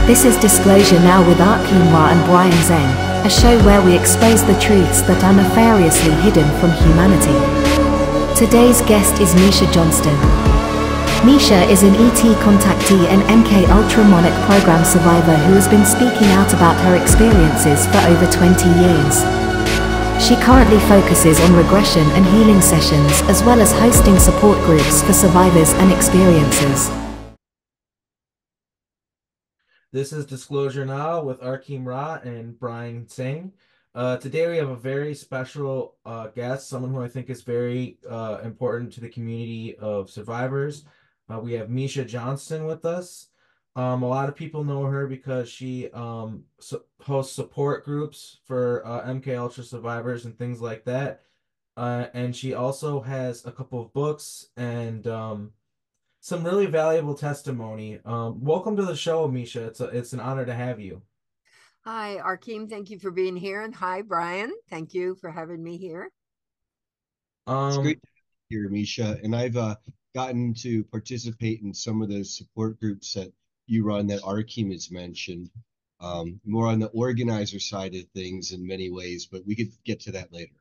This is Disclosure Now with Arkim Ra and Brian Zeng, a show where we expose the truths that are nefariously hidden from humanity. Today's guest is Miesha Johnston. Miesha is an ET contactee and MK ULTRA Monarch program survivor who has been speaking out about her experiences for over 20 years. She currently focuses on regression and healing sessions as well as hosting support groups for survivors and experiencers. This is Disclosure Now with Arkim Ra and Brian Singh. Today we have a very special guest, someone who I think is very important to the community of survivors. We have Miesha Johnston with us. A lot of people know her because she hosts support groups for MK Ultra survivors and things like that. And she also has a couple of books and some really valuable testimony. Welcome to the show, Miesha. It's an honor to have you. Hi, Arkim. Thank you for being here. And hi, Brian. Thank you for having me here. It's Um, great to hear, Miesha. And I've gotten to participate in some of those support groups that you run that Arkim has mentioned, more on the organizer side of things in many ways, but we could get to that later.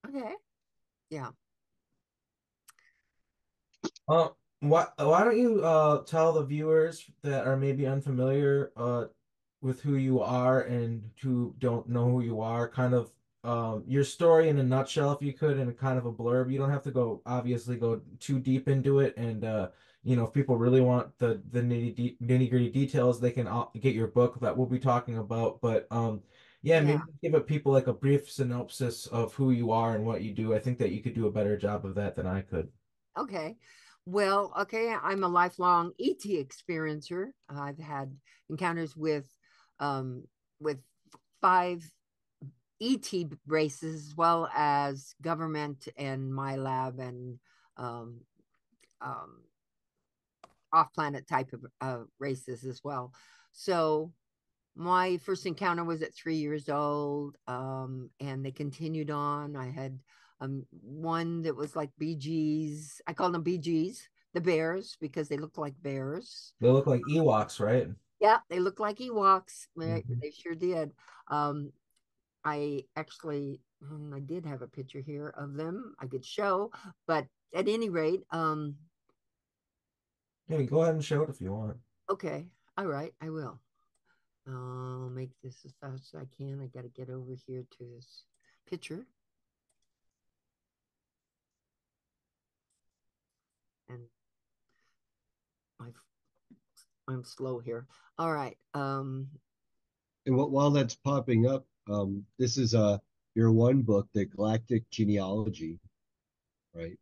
Okay. Yeah. uh, why don't you tell the viewers that are maybe unfamiliar with who you are and who don't know who you are, kind of your story in a nutshell, if you could, in kind of a blurb. You don't have to obviously go too deep into it, and if people really want the nitty-gritty details, they can get your book that we'll be talking about. But yeah, Yeah. maybe give it people like a brief synopsis of who you are and what you do. I think that you could do a better job of that than I could. Okay. Well, okay. I'm a lifelong ET experiencer. I've had encounters um, with 5 ET races, as well as government and MILAB and um, um, off-planet type of races as well. So my first encounter was at 3 years old, and they continued on. I had one that was like BGs. I called them BGs, the bears, because they look like bears. They look like Ewoks, right? Yeah, they look like Ewoks. Mhm. They sure did. I actually, I did have a picture here of them I could show, but at any rate, Yeah, go ahead and show it if you want. okay, all right, I will. I'll make this as fast as I can. I got to get over here to this picture. And I'm slow here. All right. And while that's popping up, this is your one book, The Galactic Genealogy, right?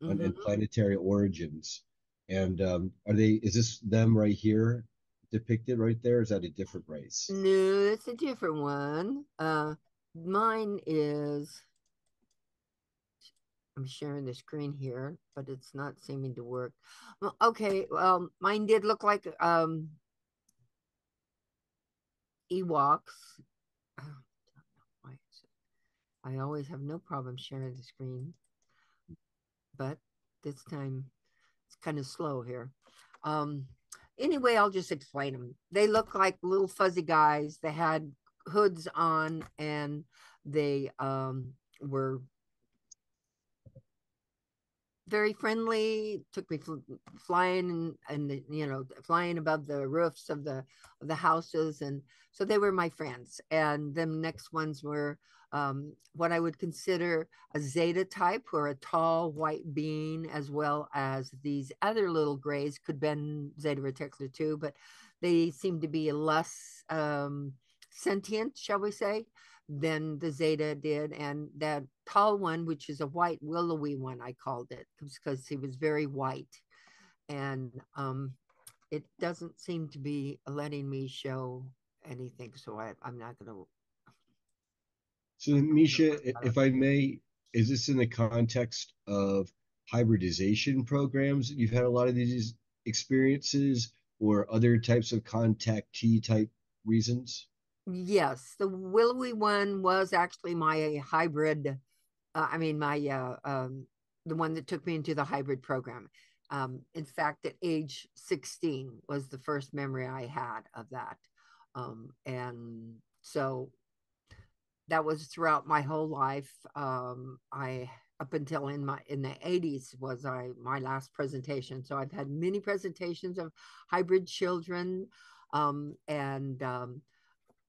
And Mhm. planetary origins. And is this them right here depicted right there? Is that a different race? No, it's a different one. Mine is, I'm sharing the screen here, but it's not seeming to work. Well, okay, well, mine did look like Ewoks. I always have no problem sharing the screen, but this time it's kind of slow here. Um, anyway, I'll just explain them. They look like little fuzzy guys. They had hoods on, and they were very friendly. Took me flying and flying above the roofs of the houses, and so they were my friends. And the next ones were what I would consider a Zeta type, or a tall white being, as well as these other little grays. Could been Zeta Reticuli too, but they seem to be less sentient, shall we say, than the Zeta did. And that tall one, which is a white willowy one, I called it, because he was very white. And it doesn't seem to be letting me show anything, so I'm not going to. So, Miesha, if I may, is this in the context of hybridization programs? You've had a lot of these experiences or other types of contactee type reasons? Yes, the willowy one was actually my hybrid. I mean, my the one that took me into the hybrid program. In fact, at age 16 was the first memory I had of that. And so that was throughout my whole life. I up until in the 80s was my last presentation. So I've had many presentations of hybrid children, and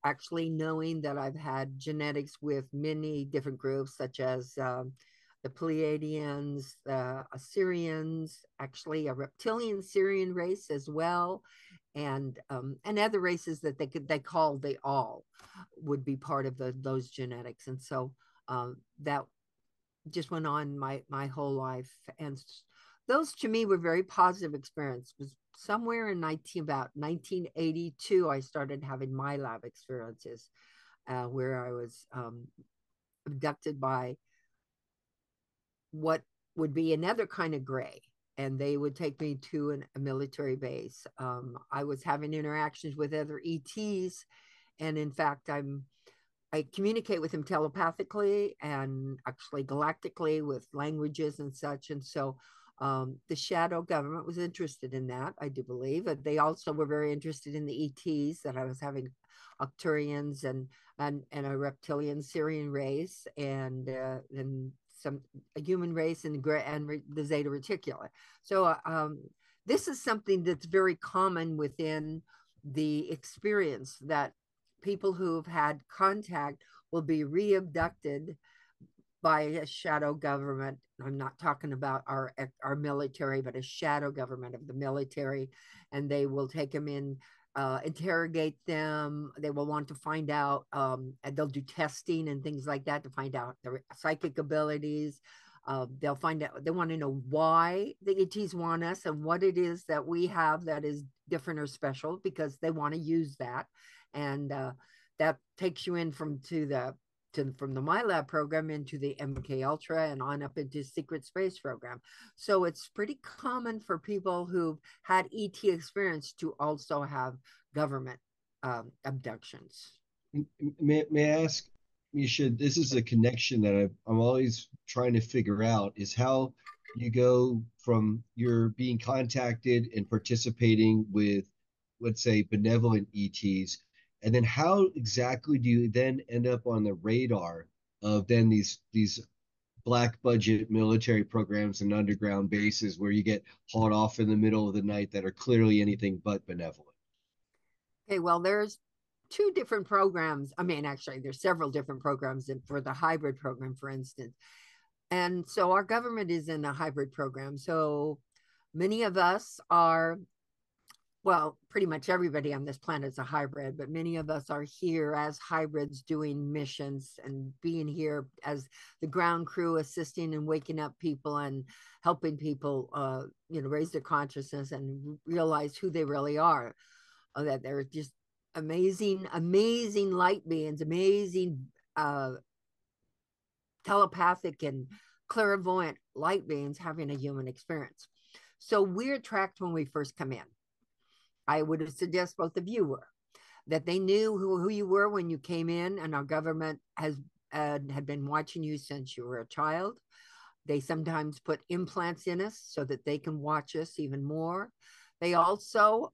actually knowing that I've had genetics with many different groups, such as the Pleiadians, the Assyrians, actually a reptilian Syrian race as well, and other races that they call they all would be part of those genetics. And so that just went on my whole life, and those to me were very positive experiences. It was somewhere in about 1982 I started having MILAB experiences, where I was abducted by what would be another kind of gray, and they would take me to a military base. I was having interactions with other ETs, and in fact I communicate with them telepathically and actually galactically with languages and such. And so the shadow government was interested in that, I do believe. But they also were very interested in the ETs, that I was having Arcturians and a reptilian Syrian race, and a human race, and the Zeta Reticuli. So this is something that's very common within the experience, that people who've had contact will be re-abducted by a shadow government. I'm not talking about our military, but a shadow government of the military, and they will take them in, interrogate them. They will want to find out, and they'll do testing and things like that to find out their psychic abilities. They'll find out, they want to know why the ETs want us and what it is that we have that is different or special, because they want to use that. And that takes you in from the MILAB program into the MK Ultra and on up into secret space program. So it's pretty common for people who've had ET experience to also have government abductions. May I ask, Miesha, this is a connection that I'm always trying to figure out, is how you go from your being contacted and participating with, let's say, benevolent ETs, and then how exactly do you then end up on the radar of then these black budget military programs and underground bases where you get hauled off in the middle of the night that are clearly anything but benevolent? Okay, well, there's two different programs. I mean, actually, there's several different programs for the hybrid program, for instance. And so our government is in a hybrid program. So many of us are, well, pretty much everybody on this planet is a hybrid, but many of us are here as hybrids doing missions and being here as the ground crew, assisting and waking up people and helping people, raise their consciousness and realize who they really are. That they're just amazing light beings, amazing telepathic and clairvoyant light beings having a human experience. So we're attracted when we first come in. I would suggest both of you were, that they knew who you were when you came in, and our government had been watching you since you were a child. They sometimes put implants in us so that they can watch us even more. They also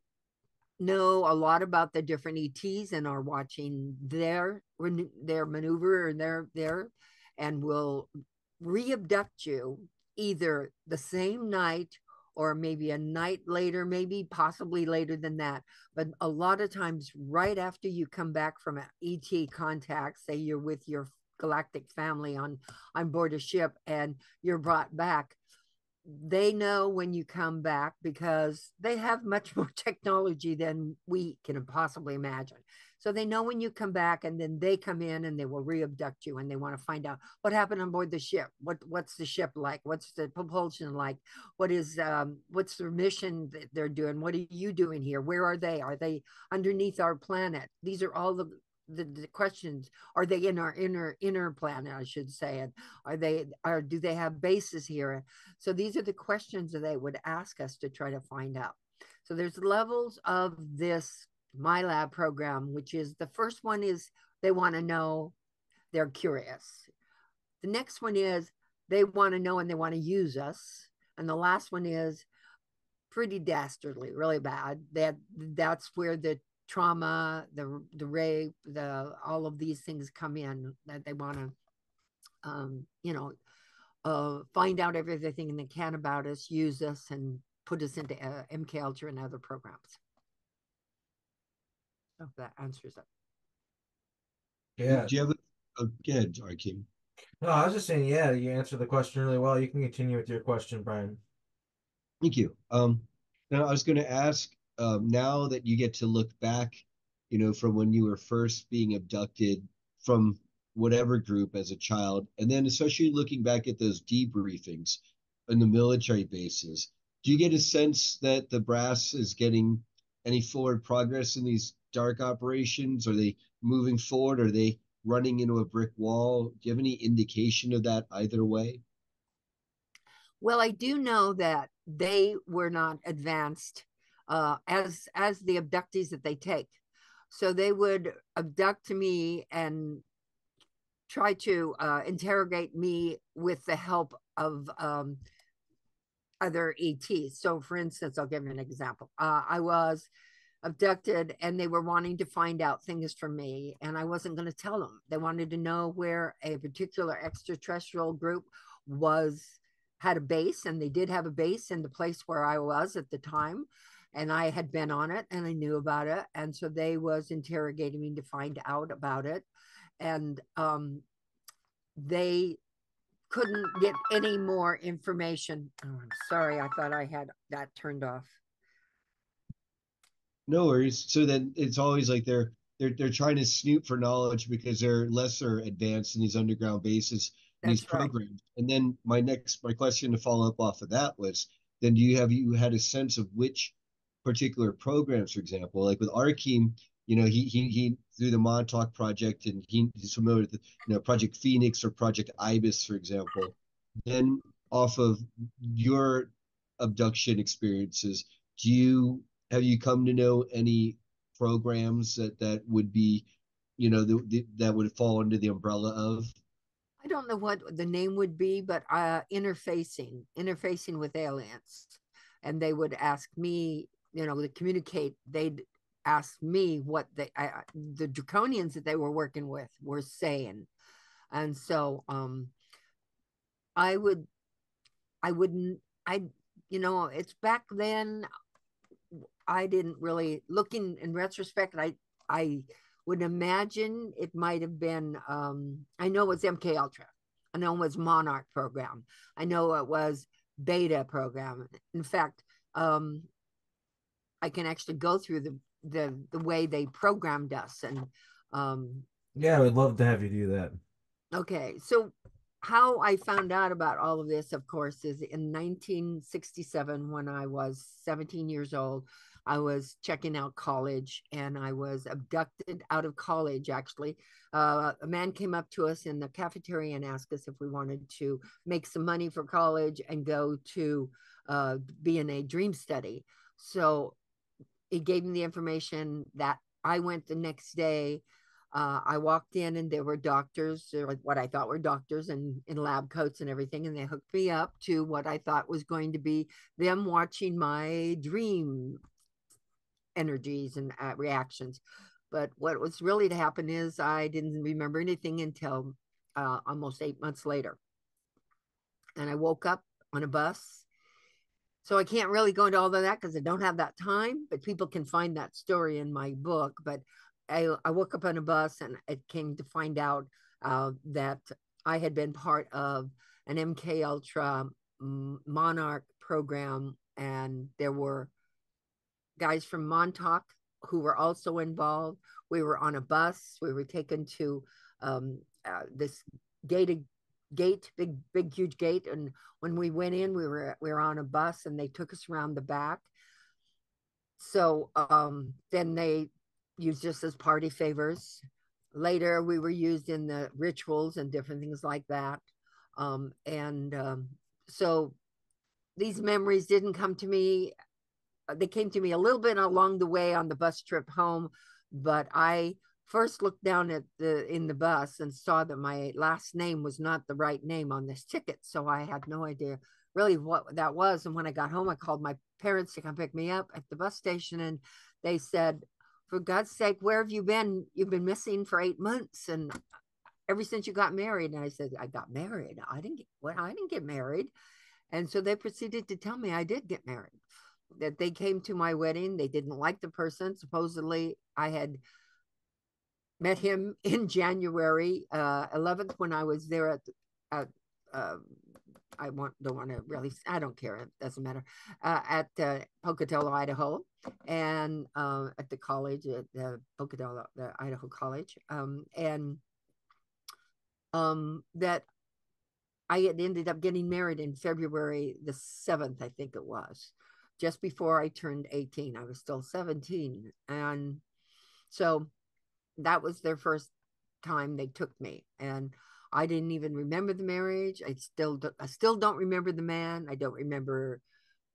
know a lot about the different ETs and are watching their maneuver and their and will re-abduct you either the same night or maybe a night later, maybe possibly later than that. But a lot of times right after you come back from an ET contact, say you're with your galactic family on board a ship and you're brought back, they know when you come back because they have much more technology than we can possibly imagine. So they know when you come back, and then they come in and they will re-abduct you, and they want to find out what happened on board the ship. What's the ship like? What's the propulsion like? What's the mission that they're doing? What are you doing here? Where are they? Are they underneath our planet? These are all the questions. Are they in our inner planet, I should say? And do they have bases here? So these are the questions that they would ask us to try to find out. So there's levels of this MILAB program, which is, the first one is they want to know, they're curious. The next one is they want to know and they want to use us. And the last one is pretty dastardly, really bad. That's where the trauma, the rape, all of these things come in that they want to, find out everything they can about us, use us, and put us into MK Ultra and other programs. So that answers it. Yeah. Do you have go ahead, Kim? No, I was just saying, yeah, you answered the question really well. You can continue with your question, Brian. Thank you. Now I was going to ask, now that you get to look back, from when you were first being abducted from whatever group as a child, and then especially looking back at those debriefings in the military bases, do you get a sense that the brass is getting any forward progress in these dark operations? Are they moving forward? Are they running into a brick wall? Do you have any indication of that either way? Well, I do know that they were not advanced as the abductees that they take. So they would abduct me and try to interrogate me with the help of other ETs. So, for instance, I'll give you an example. I was abducted and they were wanting to find out things from me, and I wasn't going to tell them. They wanted to know where a particular extraterrestrial group had a base, and they did have a base in the place where I was at the time, and I had been on it and I knew about it, and so they was interrogating me to find out about it, and they couldn't get any more information. Oh, I'm sorry, I thought I had that turned off. No worries. So then it's always like they're trying to snoop for knowledge because they're lesser advanced in these underground bases, these That's right. programs. And then my question to follow up off of that was, then you had a sense of which particular programs, for example, like with Arkeem, he through the Montauk project, and he's familiar with Project Phoenix or Project Ibis, for example. Then off of your abduction experiences, have you come to know any programs that would be, that would fall under the umbrella of? I don't know what the name would be, but interfacing with aliens, and they would ask me, to communicate. They'd ask me what the draconians that they were working with were saying, and so I would, I wouldn't, I, it's back then. I didn't really, looking in retrospect, I would imagine it might have been, I know it was MK Ultra. I know it was Monarch program. I know it was Beta program. In fact, I can actually go through the way they programmed us. And Yeah, we'd love to have you do that. okay, so how I found out about all of this, of course, is in 1967 when I was 17 years old. I was checking out college and I was abducted out of college, actually. A man came up to us in the cafeteria and asked us if we wanted to make some money for college and go to be in a dream study. So he gave me the information that I went the next day. I walked in and there were doctors, or what I thought were doctors, and in lab coats and everything, and they hooked me up to what I thought was going to be them watching my dream energies and reactions. But what was really to happen is I didn't remember anything until almost 8 months later. And I woke up on a bus. So I can't really go into all of that because I don't have that time, but people can find that story in my book. But I woke up on a bus and it came to find out that I had been part of an MK Ultra Monarch program, and there were guys from Montauk who were also involved. We were on a bus. We were taken to this big, huge gate. And when we went in, we were on a bus, and they took us around the back. So then they used us as party favors. Later, we were used in the rituals and different things like that. So these memories didn't come to me. They came to me a little bit along the way on the bus trip home, but I first looked down in the bus and saw that my last name was not the right name on this ticket. So I had no idea really what that was. And when I got home, I called my parents to come pick me up at the bus station, and they said, for God's sake, where have you been? You've been missing for 8 months, and ever since you got married. And I said, I got married. I didn't get married. And so they proceeded to tell me I did get married, that they came to my wedding. They didn't like the person. Supposedly I had met him in January 11th when I was there at don't want to really, I don't care, it doesn't matter, at Pocatello, Idaho, and at the college, at the Pocatello, the Idaho College, and that I had ended up getting married in February the 7th, I think it was, just before I turned 18. I was still 17. And so that was their first time they took me. And I didn't even remember the marriage. I still don't remember the man. I don't remember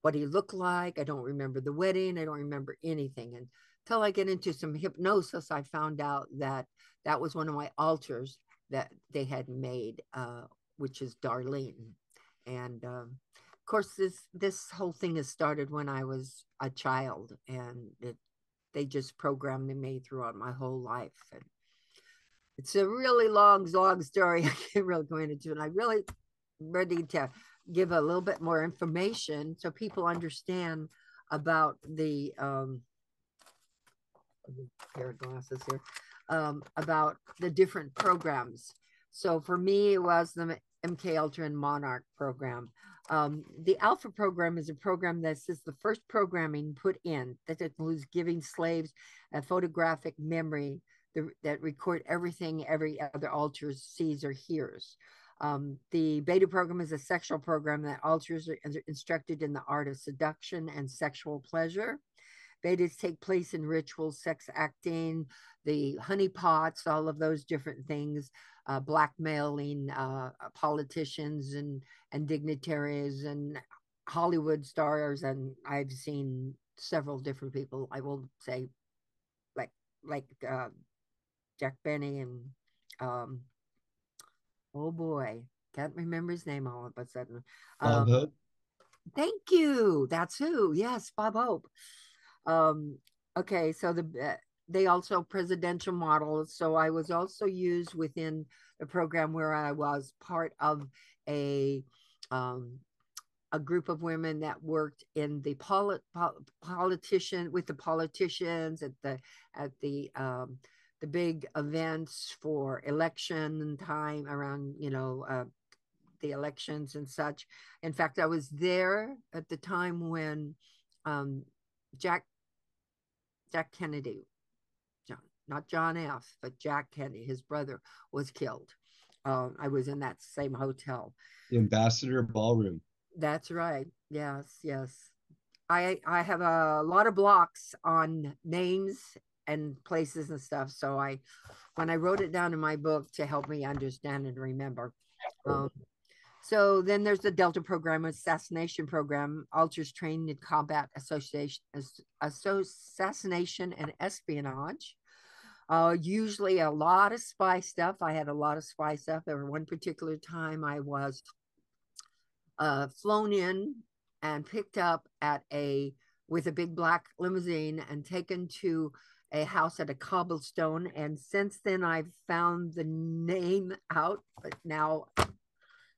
what he looked like. I don't remember the wedding. I don't remember anything. And until I get into some hypnosis, I found out that that was one of my altars that they had made, which is Darlene. And of course, this whole thing has started when I was a child, and they just programmed me throughout my whole life. And it's a really long story. I can't really go into it. And I really ready to give a little bit more information so people understand about the pair of glasses here, about the different programs. So for me, it was the MK ULTRA Monarch program. The Alpha program is a program that is the first programming put in that includes giving slaves a photographic memory that record everything every other altar sees or hears. The Beta program is a sexual program that alters are instructed in the art of seduction and sexual pleasure. Betas take place in rituals, sex acting, the honeypots, all of those different things, blackmailing politicians and dignitaries and Hollywood stars. And I've seen several different people, I will say, like Jack Benny and oh boy, can't remember his name all of a sudden. Bob Hope. Thank you. That's who. Yes, Bob Hope. Okay, so they also presidential models. So I was also used within the program where I was part of a group of women that worked in the with the politicians at the big events for election time around, the elections and such. In fact, I was there at the time when Jack Kennedy, not John F., but Jack Kennedy, his brother, was killed. I was in that same hotel. The Ambassador Ballroom. That's right. Yes. I have a lot of blocks on names and places and stuff. So when I wrote it down in my book to help me understand and remember. So then there's the Delta program, assassination program, alters trained in combat, assassination and espionage. Usually a lot of spy stuff. I had a lot of spy stuff. There was one particular time I was flown in and picked up with a big black limousine and taken to a house at a cobblestone. And since then I've found the name out, but now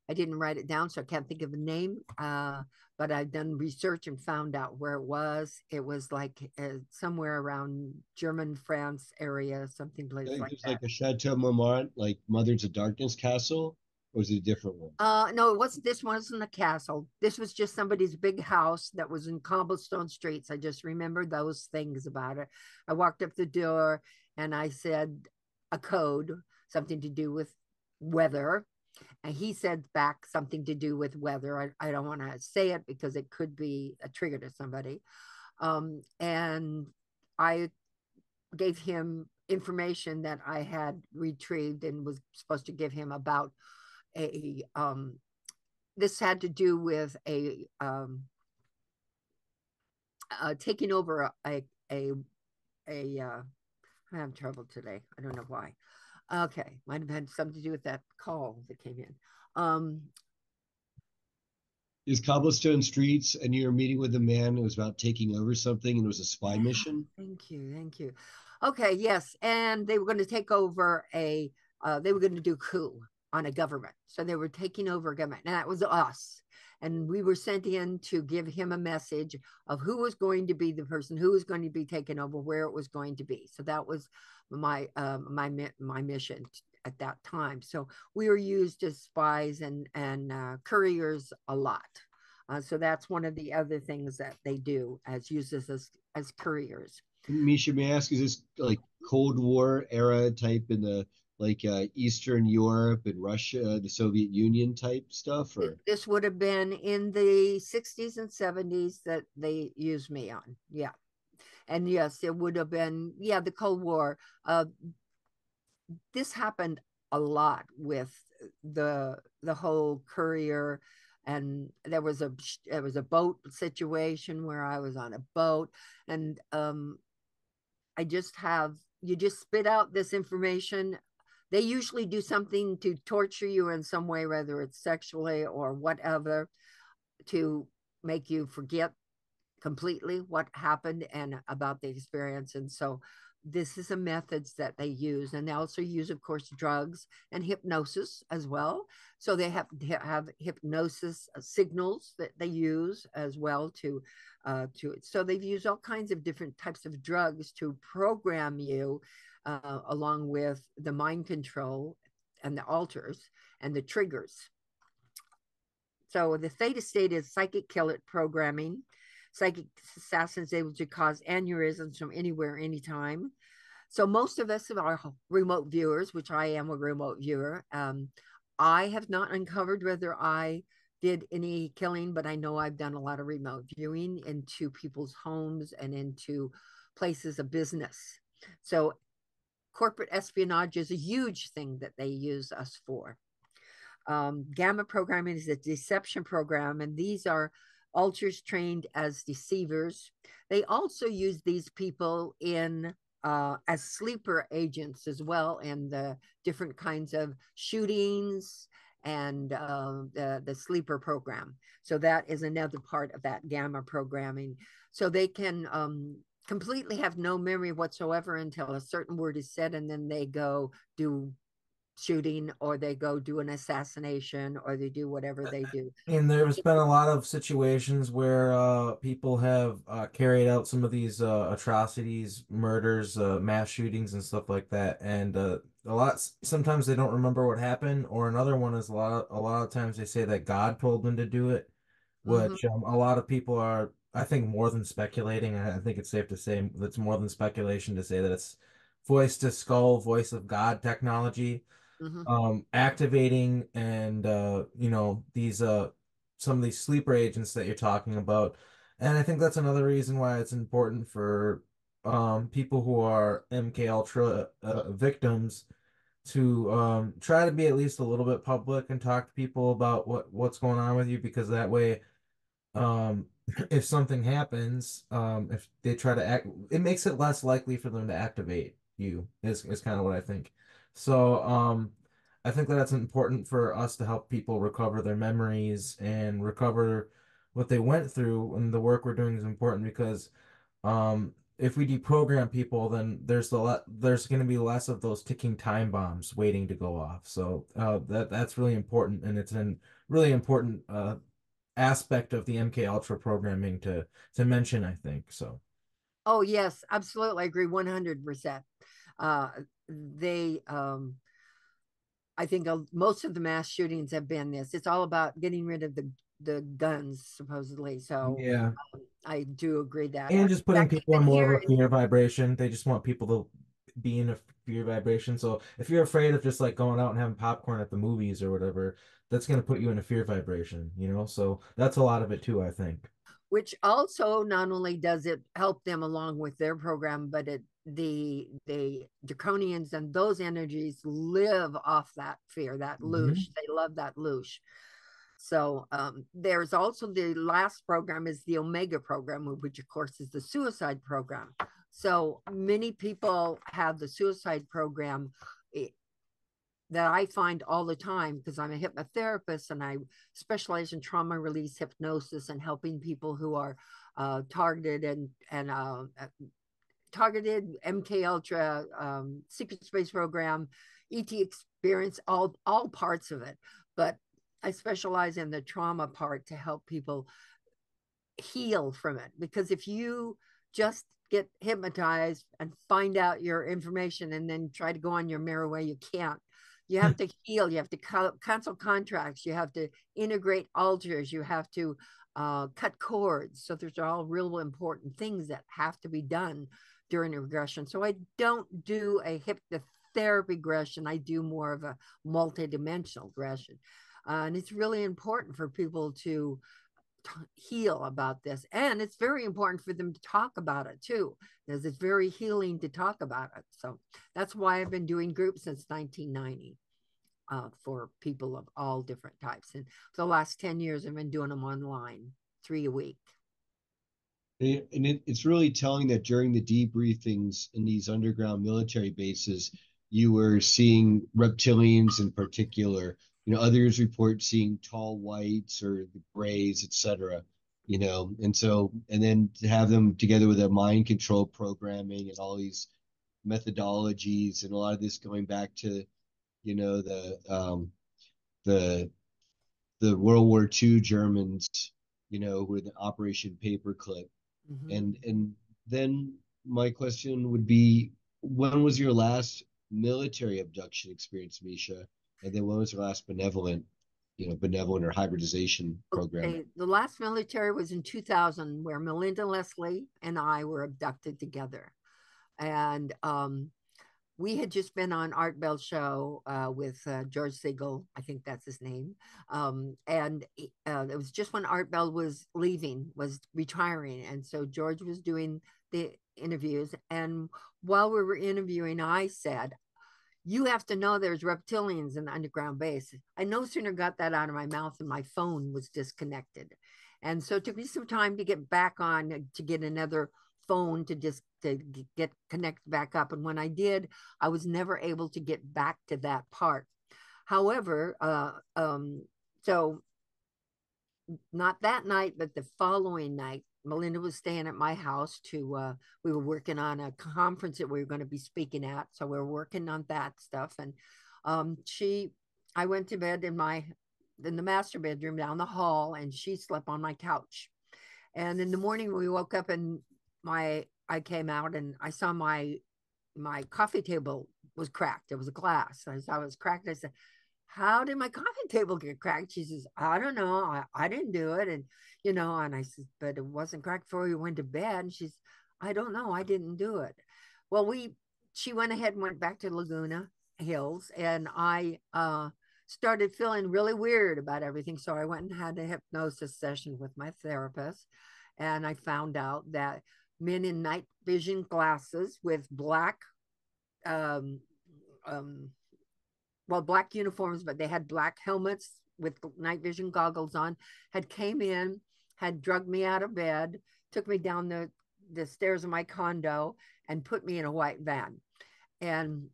I didn't write it down, so I can't think of the name. But I've done research and found out where it was. It was like somewhere around German France area, something like that. It was like a Chateau Marmont, like Mothers of Darkness castle, or was it a different one? No, it wasn't. This wasn't a castle. This was just somebody's big house that was in cobblestone streets. I just remember those things about it. I walked up the door and I said a code, something to do with weather. And he said back something to do with weather. I don't want to say it because it could be a trigger to somebody. And I gave him information that I had retrieved and was supposed to give him about this had to do with taking over I'm having trouble today. I don't know why. Okay, might have had something to do with that call that came in. Is cobblestone streets, and you're meeting with a man who was about taking over something, and it was a spy mission? Thank you. Okay, yes, and they were going to take over they were going to do coup on a government. So they were taking over a government, and that was us. And we were sent in to give him a message of who was going to be the person, who was going to be taken over, where it was going to be. So that was my mission at that time. So we were used as spies and couriers a lot. So that's one of the other things that they do as uses as couriers. Miesha, may I ask, is this like Cold War era type in the like Eastern Europe and Russia, the Soviet Union type stuff, or? This would have been in the 60s and 70s that they used me on. Yeah. And yes, it would have been, yeah, the Cold War. This happened a lot with the whole courier, and there was a boat situation where I was on a boat, and I just have you just spit out this information. They usually do something to torture you in some way, whether it's sexually or whatever, to make you forget completely what happened and about the experience. And so this is a methods that they use, and they also use, of course, drugs and hypnosis as well. So they have hypnosis signals that they use as well to so they've used all kinds of different types of drugs to program you, along with the mind control and the alters and the triggers. So the theta state is psychic kill it programming. Psychic assassins able to cause aneurysms from anywhere, anytime. So most of us are remote viewers, which I am a remote viewer. I have not uncovered whether I did any killing, but I know I've done a lot of remote viewing into people's homes and into places of business. So corporate espionage is a huge thing that they use us for. Gamma programming is a deception program, and these are alters trained as deceivers. They also use these people in as sleeper agents as well, in the different kinds of shootings and the sleeper program. So that is another part of that gamma programming. So they can completely have no memory whatsoever until a certain word is said, and then they go do shooting, or they go do an assassination, or they do whatever they do. And there's been a lot of situations where people have carried out some of these atrocities, murders, mass shootings, and stuff like that. And sometimes they don't remember what happened, or another one is a lot of times they say that God told them to do it, which a lot of people are, I think, more than speculating. I think it's safe to say that's more than speculation to say that it's voice to skull, voice of God technology. Activating and these some of these sleeper agents that you're talking about. And I think that's another reason why it's important for people who are MK Ultra victims to try to be at least a little bit public and talk to people about what's going on with you, because that way, if something happens, if they try to act, it makes it less likely for them to activate you, is kind of what I think. So I think that that's important for us to help people recover their memories and recover what they went through. And the work we're doing is important because if we deprogram people, then there's going to be less of those ticking time bombs waiting to go off. So that's really important, and it's a really important aspect of the MK Ultra programming to mention, I think. So. Oh yes, absolutely, I agree 100%. They I think most of the mass shootings have been this. It's all about getting rid of the guns, supposedly. So Yeah. I do agree that. And just putting people in more of a in, fear vibration. They just want people to be in a fear vibration. So if you're afraid of just like going out and having popcorn at the movies or whatever, that's going to put you in a fear vibration, So that's a lot of it too, I think. which also not only does it help them along with their program, but the draconians and those energies live off that fear, that loosh. They love that loosh. So there's also the last program is the Omega program, which of course is the suicide program. So many people have the suicide program that I find all the time, because I'm a hypnotherapist and I specialize in trauma release hypnosis and helping people who are targeted and targeted MK Ultra, secret space program, ET experience, all parts of it. But I specialize in the trauma part to help people heal from it. Because if you just get hypnotized and find out your information and then try to go on your merry way, you can't. You have to heal. You have to cancel contracts. You have to integrate altars. You have to cut cords. So there's all real important things that have to be done during a regression. So I don't do a hypnotherapy regression. I do more of a multidimensional regression. And it's really important for people to heal about this. And it's very important for them to talk about it too, because it's very healing to talk about it. So that's why I've been doing groups since 1990 for people of all different types. And for the last 10 years, I've been doing them online, 3 a week. And it's really telling that during the debriefings in these underground military bases, you were seeing reptilians in particular. Others report seeing tall whites or the grays, etc. And then to have them together with a mind control programming and all these methodologies, and a lot of this going back to, the World War II Germans, with Operation Paperclip. And then my question would be, when was your last military abduction experience, Miesha? And then when was your last benevolent or hybridization program? Okay. The last military was in 2000, where Melinda Leslie and I were abducted together. And we had just been on Art Bell's show with George Siegel. I think that's his name. And it was just when Art Bell was retiring. And so George was doing the interviews. And while we were interviewing, I said, "You have to know there's reptilians in the underground base." I no sooner got that out of my mouth and my phone was disconnected. And so it took me some time to get back on, to get another phone to get connected back up. And when I did, I was never able to get back to that part. However, so not that night, but the following night, Melinda was staying at my house we were working on a conference that we were going to be speaking at. So we were working on that stuff. And I went to bed in the master bedroom down the hall, and she slept on my couch. And in the morning we woke up, and I came out and I saw my coffee table was cracked. It was a glass. I saw it was cracked. I said, "How did my coffee table get cracked?" She says, "I don't know. I didn't do it." And, and I said, "But it wasn't cracked before you went to bed." And she's, "I don't know. I didn't do it." Well, she went ahead and went back to Laguna Hills, and I started feeling really weird about everything. So I went and had a hypnosis session with my therapist. And I found out that men in night vision glasses with black uniforms, but they had black helmets with night vision goggles on, had came in, had drugged me out of bed, took me down the stairs of my condo, and put me in a white van. And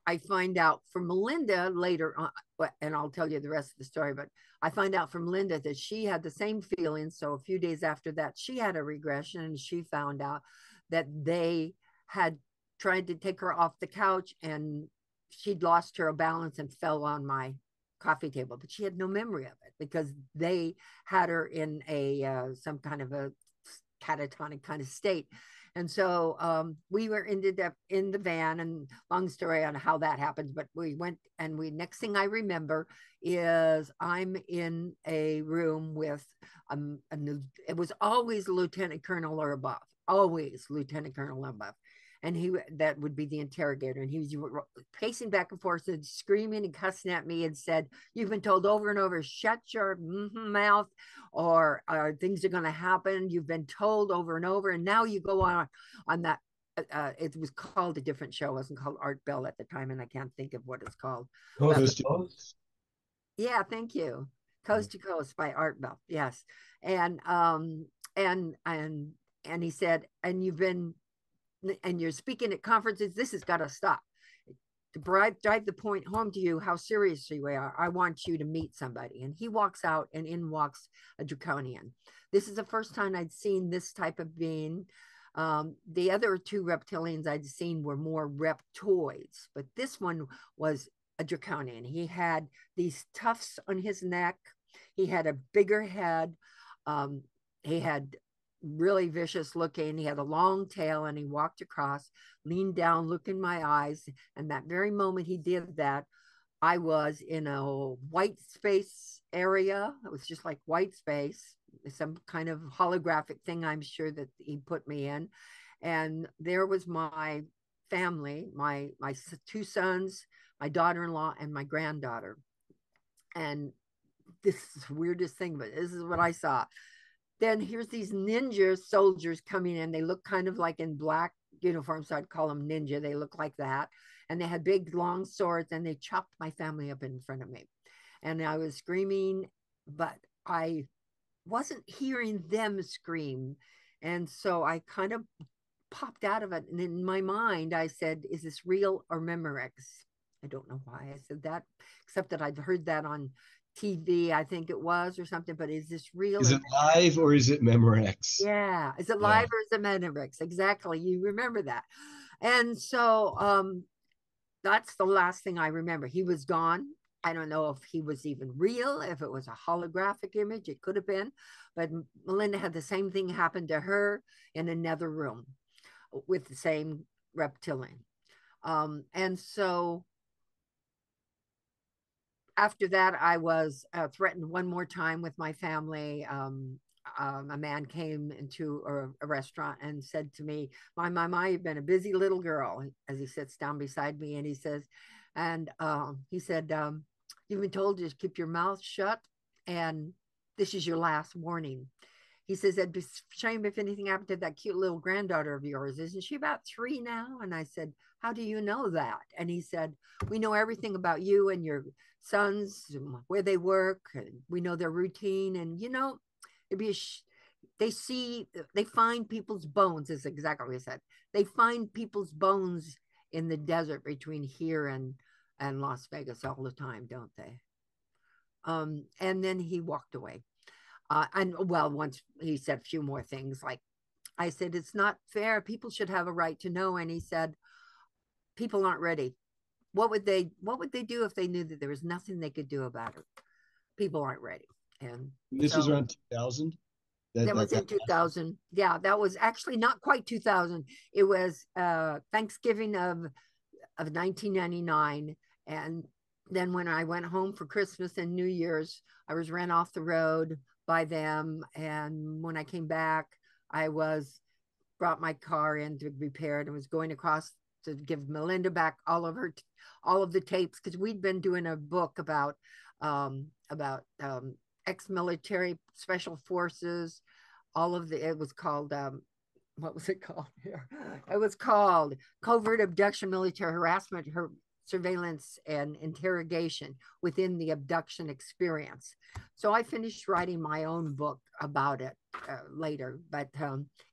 I find out from Melinda later on, and I'll tell you the rest of the story, but I find out from Linda that she had the same feelings. So a few days after that, she had a regression, and she found out that they had tried to take her off the couch, and she'd lost her balance and fell on my coffee table, but she had no memory of it because they had her in some kind of a catatonic kind of state. And so we ended up in the van, and long story on how that happened, but we went, and next thing I remember is I'm in a room with it was always lieutenant colonel or above, always lieutenant colonel or above. And that would be the interrogator. And he was pacing back and forth and screaming and cussing at me and said, "You've been told over and over, shut your mouth, or things are going to happen. You've been told over and over. And now you go on that." It was called a different show. It wasn't called Art Bell at the time. And I can't think of what it's called. Coast to Coast? Yeah, thank you. Coast to Coast by Art Bell. Yes. And he said, and you're speaking at conferences, this has got to stop. To drive the point home to you how serious we are, I want you to meet somebody. And he walks out, and in walks a draconian. This is the first time I'd seen this type of being. The other two reptilians I'd seen were more reptoids, but this one was a draconian. He had these tufts on his neck. He had a bigger head. He had really vicious looking. He had a long tail and he walked across, leaned down, looked in my eyes. And that very moment he did that, I was in a white space area. It was just like white space, some kind of holographic thing, I'm sure that he put me in. And there was my family, my two sons, my daughter-in-law, and my granddaughter. And this is the weirdest thing, but this is what I saw. Then here's these ninja soldiers coming in. They look kind of like in black uniforms, so I'd call them ninja. They look like that. And they had big, long swords, and they chopped my family up in front of me. And I was screaming, but I wasn't hearing them scream. And so I kind of popped out of it. And in my mind, I said, is this real or Memorex? I don't know why I said that, except that I've heard that on TV, I think it was, or something. But is this real? Is it live or is it Memorex? Yeah. Is it live or is it Memorex? Exactly. You remember that. And so that's the last thing I remember. He was gone. I don't know if he was even real, if it was a holographic image. It could have been. But Melinda had the same thing happen to her in another room with the same reptilian. And so after that, I was threatened one more time with my family. A man came into a restaurant and said to me, my, you've been a busy little girl, as he sits down beside me. And he says, you've been told to keep your mouth shut, and this is your last warning. He says, it'd be a shame if anything happened to that cute little granddaughter of yours. Isn't she about 3 now? And I said, how do you know that? And he said, we know everything about you and your sons, where they work, and we know their routine. And, it'd be they find people's bones, is exactly what he said. They find people's bones in the desert between here and Las Vegas all the time, don't they? And then he walked away. And well, once he said a few more things, like I said, it's not fair. People should have a right to know. And he said, people aren't ready. What would they do if they knew that there was nothing they could do about it? People aren't ready. And this was around 2000. That was in 2000. Yeah, that was actually not quite 2000. It was Thanksgiving of 1999. And then when I went home for Christmas and New Year's, I was ran off the road by them. And when I came back, I brought my car in to be repaired and was going across to give Melinda back all of the tapes, because we'd been doing a book about ex-military special forces. It was called what was it called here? It was called Covert Abduction, Military Harassment, Surveillance, and Interrogation Within the Abduction Experience. So I finished writing my own book about it later. But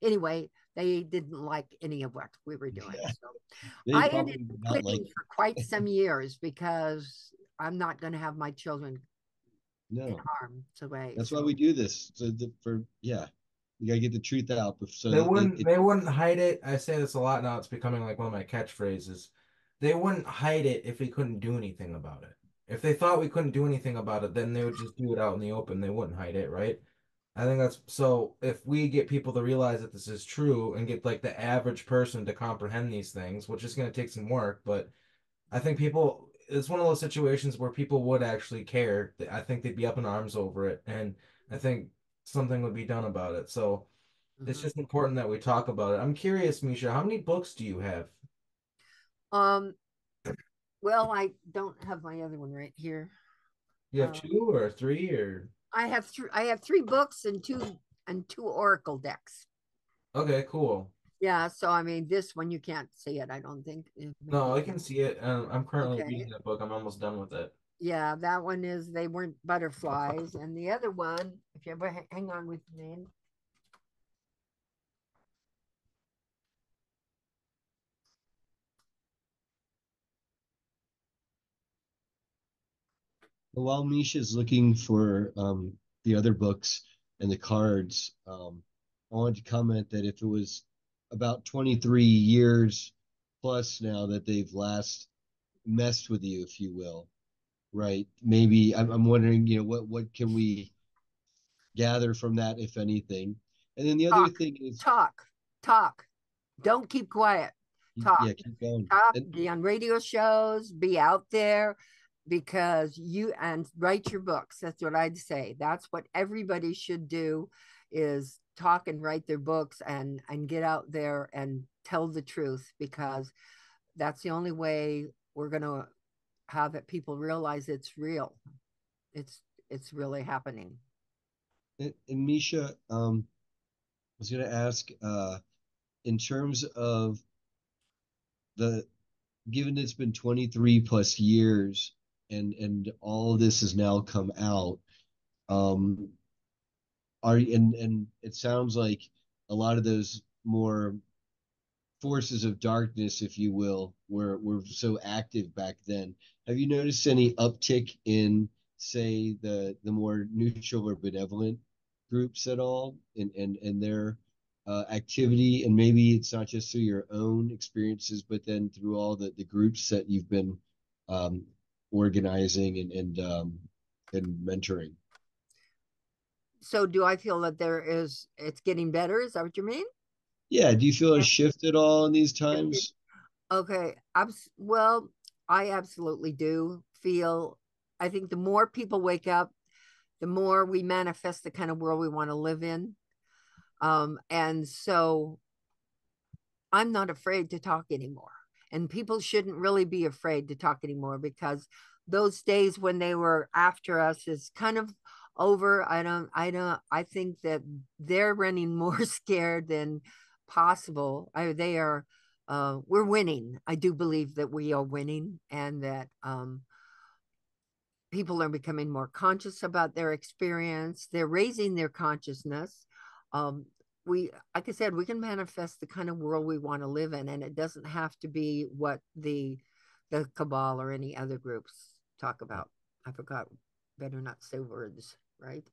anyway, they didn't like any of what we were doing. Yeah. So I ended up quitting for quite some years, because I'm not going to have my children in harm. So that's why we do this. So you gotta get the truth out. So they wouldn't hide it. I say this a lot now. It's becoming like one of my catchphrases. They wouldn't hide it if we couldn't do anything about it. If they thought we couldn't do anything about it, then they would just do it out in the open. They wouldn't hide it, right? I think that's so. If we get people to realize that this is true and get like the average person to comprehend these things, which is going to take some work, but I think it's one of those situations where people would actually care. I think they'd be up in arms over it, and I think something would be done about it. So it's just important that we talk about it. I'm curious, Miesha, how many books do you have? Well, I don't have my other one right here. You have 2 or 3 or? I have 3 books and two oracle decks. Okay, cool. Yeah, so I mean, this one you can't see it, I don't think. No, I can see it. I'm currently reading that book. I'm almost done with it. Yeah, that one is They Weren't Butterflies, and the other one, if you ever hang on with me. While Miesha's looking for the other books and the cards, I wanted to comment that if it was about 23 years plus now that they've last messed with you, if you will, right? Maybe I'm wondering, what can we gather from that, if anything? And then the other Talk, thing is, talk, talk. Don't keep quiet. Talk. yeah, keep going. Talk, And be on radio shows, be out there, because and write your books. That's what I'd say. That's what everybody should do, is talk and write their books, and get out there and tell the truth, because that's the only way we're going to have it, people realize it's real. It's it's really happening. and Miesha, I was going to ask, in terms of the given it's been 23 plus years and all of this has now come out, um, and it sounds like a lot of those more forces of darkness, if you will, were so active back then. Have you noticed any uptick in, say, the more neutral or benevolent groups at all, and their activity? And maybe it's not just through your own experiences, but then through all the groups that you've been um, organizing and mentoring. So do I feel that it's getting better? Is that what you mean? Yeah, do you feel a Yeah. shift at all in these times? Okay. Well, I absolutely do feel, I think the more people wake up, the more we manifest the kind of world we want to live in. And so I'm not afraid to talk anymore. And people shouldn't really be afraid to talk anymore, because those days when they were after us is kind of over. I think that they're running more scared than possible. We're winning. I do believe that we are winning, and that people are becoming more conscious about their experience. They're raising their consciousness. Um, like I said, we can manifest the kind of world we want to live in, and it doesn't have to be what the cabal or any other groups talk about. I forgot. Better not say words, right?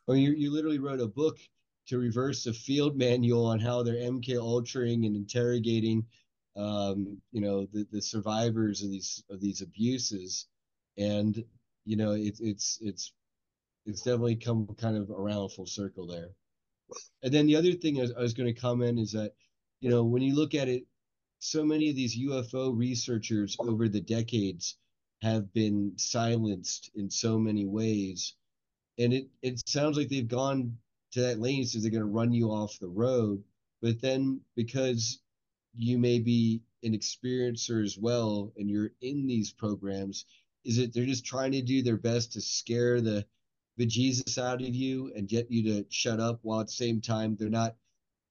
Well, you literally wrote a book to reverse the field manual on how they're MK ultraing and interrogating, the survivors of these abuses, and it's definitely come kind of around full circle there. And then the other thing I was going to comment is that, when you look at it, so many of these UFO researchers over the decades have been silenced in so many ways, and it sounds like they've gone to that lane, so they're going to run you off the road. But then, because you may be an experiencer as well and you're in these programs, is it they're just trying to do their best to scare the bejesus out of you and get you to shut up, while at the same time they're not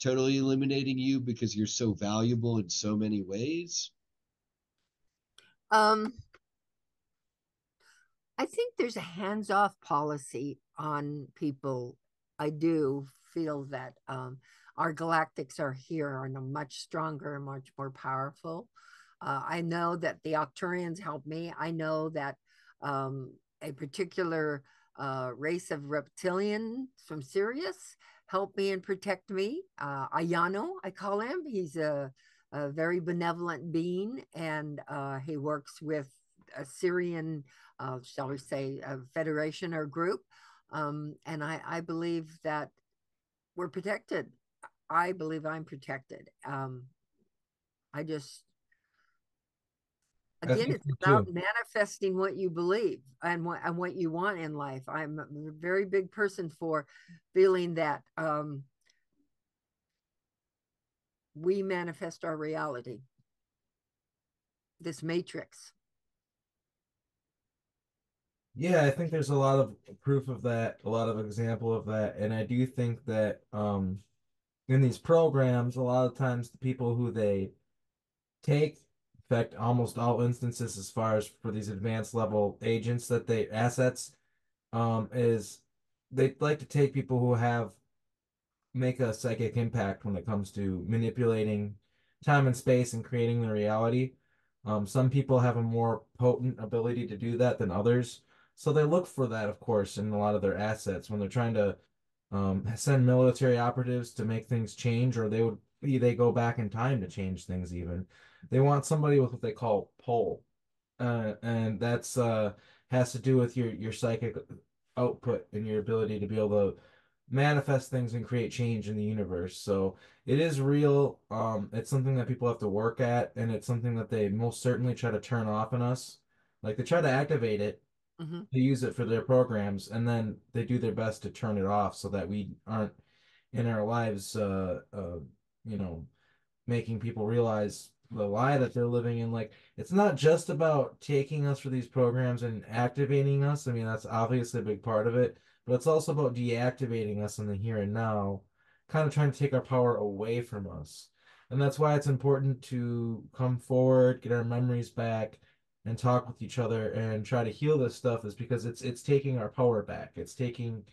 totally eliminating you because you're so valuable in so many ways? Um, I think there's a hands-off policy on people. I do feel that our galactics are here and are much stronger and much more powerful. I know that the Octurians help me. I know that a particular race of reptilian from Sirius help me and protect me. Ayano, I call him. He's a very benevolent being, and he works with a Syrian, shall we say, a federation or group. And I believe that we're protected. I believe I'm protected. I just, I again, think it's so about too. manifesting what you believe and what you want in life. I'm a very big person for feeling that we manifest our reality, this matrix. Yeah, I think there's a lot of proof of that, a lot of example of that, and I do think that in these programs, a lot of times the people who they take, in fact, almost all instances as far as for these advanced level agents that they assets, is they like to take people who have make a psychic impact when it comes to manipulating time and space and creating the reality. Some people have a more potent ability to do that than others. So they look for that, of course, in a lot of their assets when they're trying to send military operatives to make things change, or they would they go back in time to change things even. They want somebody with what they call pull. And that's has to do with your psychic output and your ability to be able to manifest things and create change in the universe. So it is real. It's something that people have to work at, and it's something that they most certainly try to turn off in us. Like they try to activate it, Hmm. they use it for their programs, and then they do their best to turn it off so that we aren't in our lives, you know, making people realize the lie that they're living in. Like, it's not just about taking us for these programs and activating us. I mean, that's obviously a big part of it, but it's also about deactivating us in the here and now, kind of trying to take our power away from us. And that's why it's important to come forward, get our memories back, and talk with each other and try to heal this stuff, is because it's taking our power back. It's taking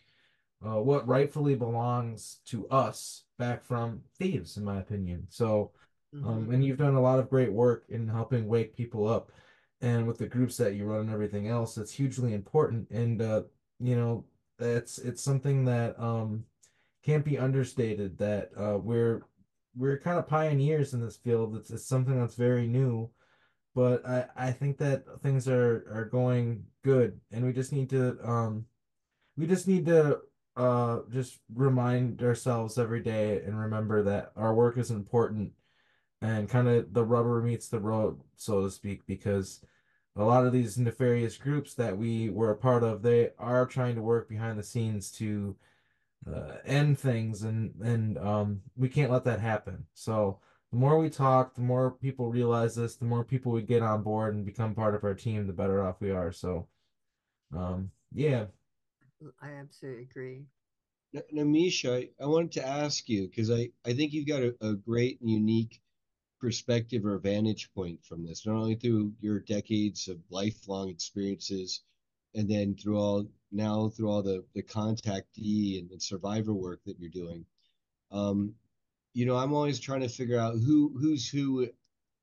what rightfully belongs to us back from thieves, in my opinion. So, Hmm. and you've done a lot of great work in helping wake people up, and with the groups that you run and everything else, it's hugely important. And you know, it's something that can't be understated. That we're kind of pioneers in this field. It's something that's very new, but I think that things are going good, and we just need to just remind ourselves every day and remember that our work is important, and kind of the rubber meets the road, so to speak, because a lot of these nefarious groups that we were a part of, they are trying to work behind the scenes to end things, and we can't let that happen. So the more we talk, the more people realize this, the more people we get on board and become part of our team, the better off we are. So yeah. I absolutely agree. Now, Misha, I wanted to ask you because I think you've got a great and unique perspective or vantage point from this, not only through your decades of lifelong experiences, and then through all the contactee and survivor work that you're doing. Um, I'm always trying to figure out who's who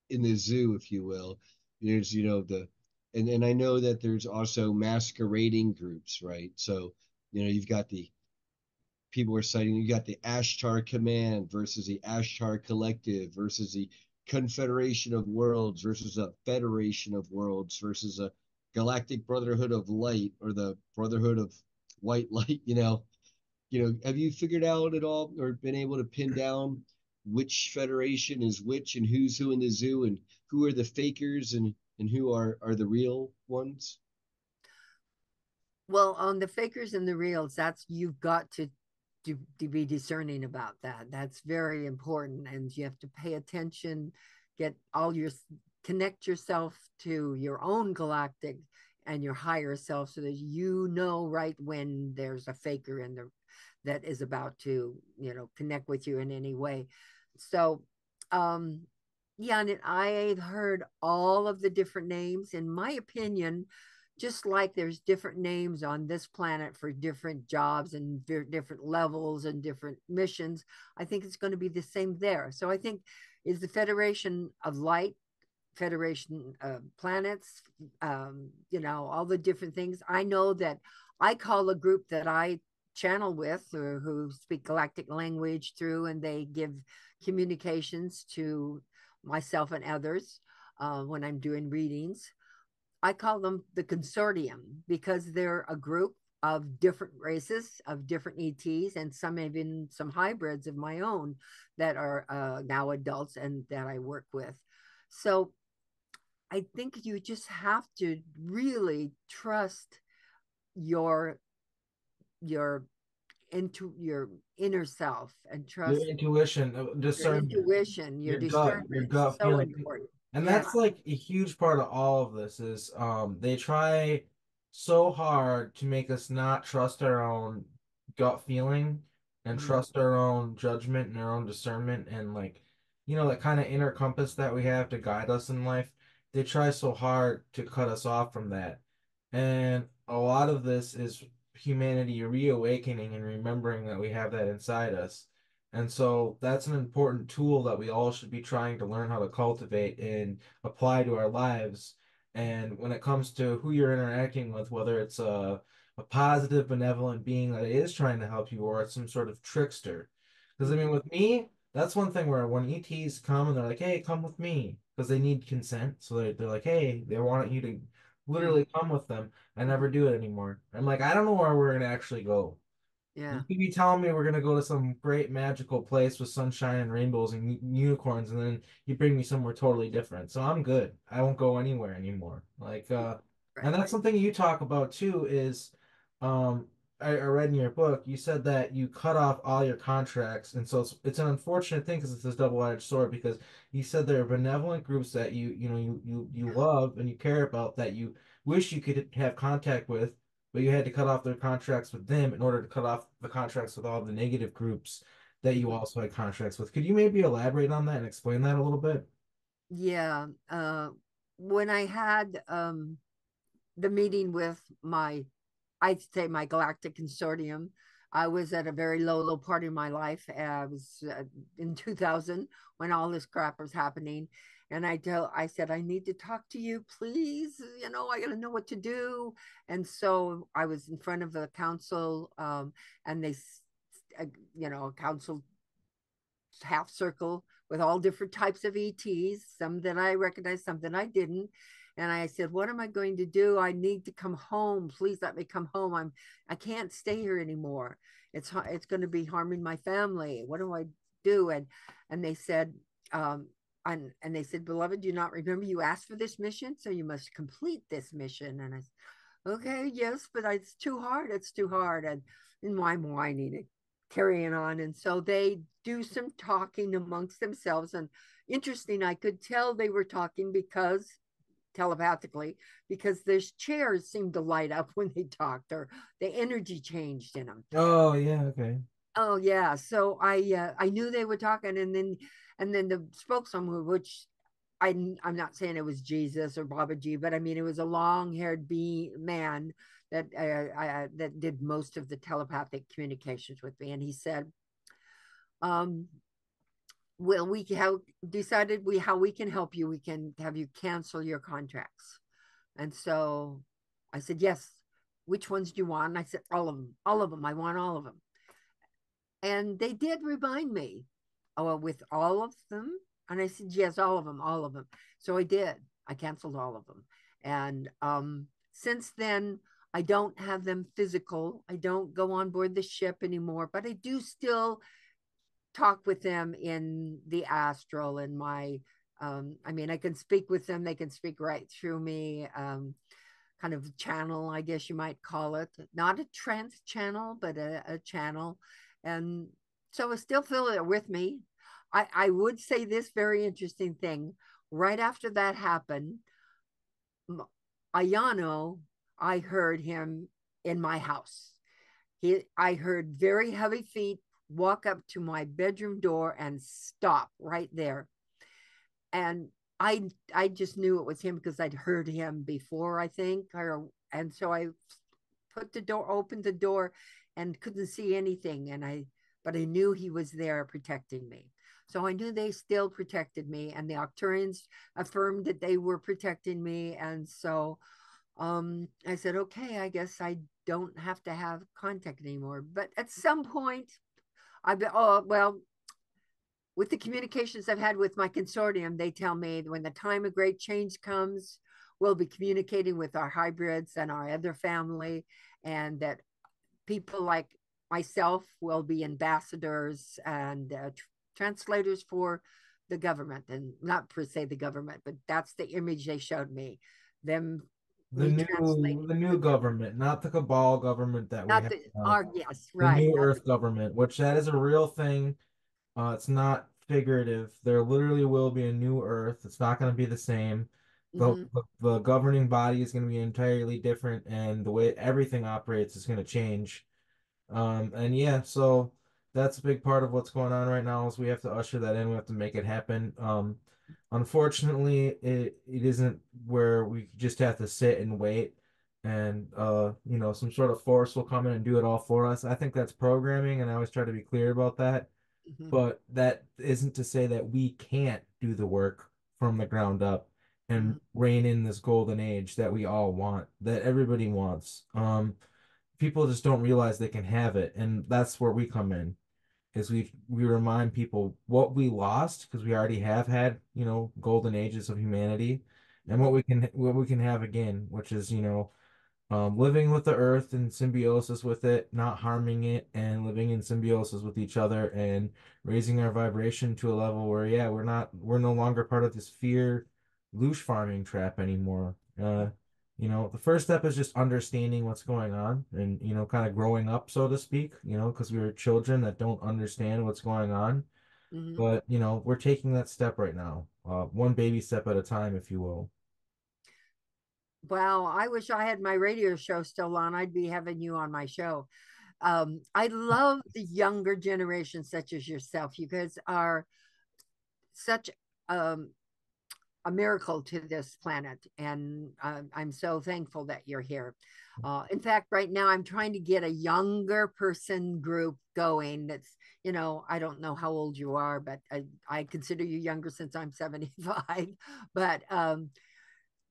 in the zoo, if you will. There's, and I know that there's also masquerading groups, right? So, you've got the people are citing, you got the Ashtar Command versus the Ashtar Collective versus the Confederation of Worlds versus a Federation of Worlds versus a Galactic Brotherhood of Light or the Brotherhood of White Light. Have you figured out at all or been able to pin down which federation is which and who's who in the zoo and who are the fakers and who are the real ones? Well, on the fakers and the reals, that's you've got to be discerning about that. That's very important, and you have to pay attention, get all your connect yourself to your own galactic and your higher self, so that you know right when there's a faker in the that is about to connect with you in any way. So, um, yeah, and I've heard all of the different names. In my opinion, just like there's different names on this planet for different jobs and different levels and different missions, I think it's going to be the same there. So I think is the Federation of Light, Federation of Planets, all the different things. I know that I call a group that I channel with, or who speak galactic language through, and they give communications to myself and others when I'm doing readings. I call them the consortium because they're a group of different races, of different ETs, and even some hybrids of my own that are now adults and that I work with. So I think you just have to really trust your your into your inner self and Your trust intuition, your discernment, intuition, your your discernment is gut so feeling. important. And Yeah. that's like a huge part of all of this is they try so hard to make us not trust our own gut feeling and Mhm. trust our own judgment and our own discernment, and like, that kind of inner compass that we have to guide us in life. They try so hard to cut us off from that. And a lot of this is humanity reawakening and remembering that we have that inside us. And so that's an important tool that we all should be trying to learn how to cultivate and apply to our lives. And when it comes to who you're interacting with, whether it's a positive, benevolent being that is trying to help you, or it's some sort of trickster. Because I mean, with me, that's one thing where when ETs come and they're like, "Hey, come with me," because they need consent, so they're like, "Hey," they want you to Mhm. literally come with them. I Mhm. never do it anymore. I'm like, I don't know where we're gonna actually go. You Yeah. could be telling me we're gonna go to some great magical place with sunshine and rainbows and unicorns, and then you bring me somewhere totally different. So I'm good. I won't go anywhere anymore. Like, and Right. that's something you talk about too. Is, um, I read in your book, you said that you cut off all your contracts, and so it's an unfortunate thing because it's this double-edged sword. Because you said there are benevolent groups that you love and you care about that you wish you could have contact with, but you had to cut off their contracts with them in order to cut off the contracts with all the negative groups that you Mhm. also had contracts with. Could you maybe elaborate on that and explain that a little bit? Yeah. When I had the meeting with I'd say my galactic consortium, I was at a very low part in my life. I was in 2000 when all this crap was happening. And I said, I need to talk to you, please. I got to know what to do. And so I was in front of the council, and uh, a council half circle with all different types of ETs, some that I recognized, some that I didn't. And I said, what am I going to do? I need to come home. Please let me come home. I can't stay here anymore. It's going to be harming my family. What do I do? And they said, um, and they said, beloved, do you not remember you asked for this mission? So you must complete this mission. And I said, okay, yes, but it's too hard. It's too hard. And I'm whining and carrying on. And so they do some talking amongst themselves. And interesting, I could tell they were talking because telepathically, because their chairs seemed to light up when they talked, or the energy changed in them. Oh yeah, okay. Oh yeah, so I knew they were talking, and then the spokesman, which I'm not saying it was Jesus or Baba G, but I mean it was a long-haired man that did most of the telepathic communications with me, and he said, um, well, we have decided how we can help you. We can have you cancel your contracts. And so I said, yes. Which ones do you want? And I said, all of them, all of them. I want all of them. And they did remind me, oh, with all of them. And I said, yes, all of them, all of them. So I did. I canceled all of them. And since then, I don't have them physical. I don't go on board the ship anymore, but I do still talk with them in the astral and I mean, I can speak with them. They can speak right through me. Kind of channel, I guess you might call it. Not a trance channel, but a channel. And so I still feel it with me. I would say this very interesting thing. Right after that happened, Ayano, I heard him in my house. I heard very heavy feet walk up to my bedroom door and stop right there. And I just knew it was him because I'd heard him before, I think. And so I opened the door and couldn't see anything. But I knew he was there protecting me. So I knew they still protected me, and the Octurians affirmed that they were protecting me. And so I said, okay, I guess I don't have to have contact anymore. But at some point, well, with the communications I've had with my consortium, they tell me when the time of great change comes, we'll be communicating with our hybrids and our other family, and that people like myself will be ambassadors and translators for the government, and not per se the government, but that's the image they showed me. Them The me new translating the the new government, government, not the cabal government that we not have the now. our yes, The right, new not Earth government, which that is a real thing. It's not figurative. There literally will be a new Earth. It's not going to be the same. the, The, mm-hmm, the governing body is going to be entirely different, and the way everything operates is going to change. And yeah, so that's a big part of what's going on right now is we have to usher that in. We have to make it happen. Unfortunately, it isn't where we just have to sit and wait and some sort of force will come in and do it all for us. I think that's programming, and I always try to be clear about that. mm-hmm, But that isn't to say that we can't do the work from the ground up mm-hmm. and rein in this golden age that we all want, that everybody wants. People just don't realize they can have it, and that's where we come in. is we remind people what we lost because we already have had, golden ages of humanity, and what we can have again, which is, living with the earth in symbiosis with it, not harming it, and living in symbiosis with each other, and raising our vibration to a level where, yeah, we're no longer part of this fear loosh farming trap anymore. The first step is just understanding what's going on and, kind of growing up, so to speak, because we were children that don't understand what's going on. Hmm. But, we're taking that step right now, one baby step at a time, if you will. Wow, I wish I had my radio show still on. I'd be having you on my show. I love the younger generation, such as yourself. You guys are such um, a miracle to this planet, and I'm so thankful that you're here. In fact, right now I'm trying to get a younger person group going. That's, I don't know how old you are, but I consider you younger since I'm 75. But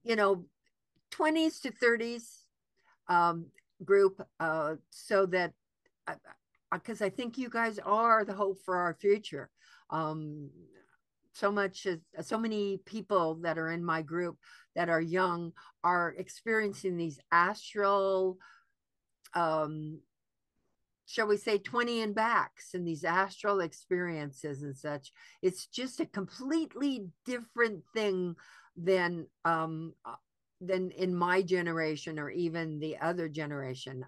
you know, 20s to 30s um, group, so that because I think you guys are the hope for our future. Um, so many people that are in my group that are young are experiencing these astral, um, shall we say, 20 and backs, and these astral experiences and such. It's just a completely different thing than um, uh, than in my generation or even the other generation,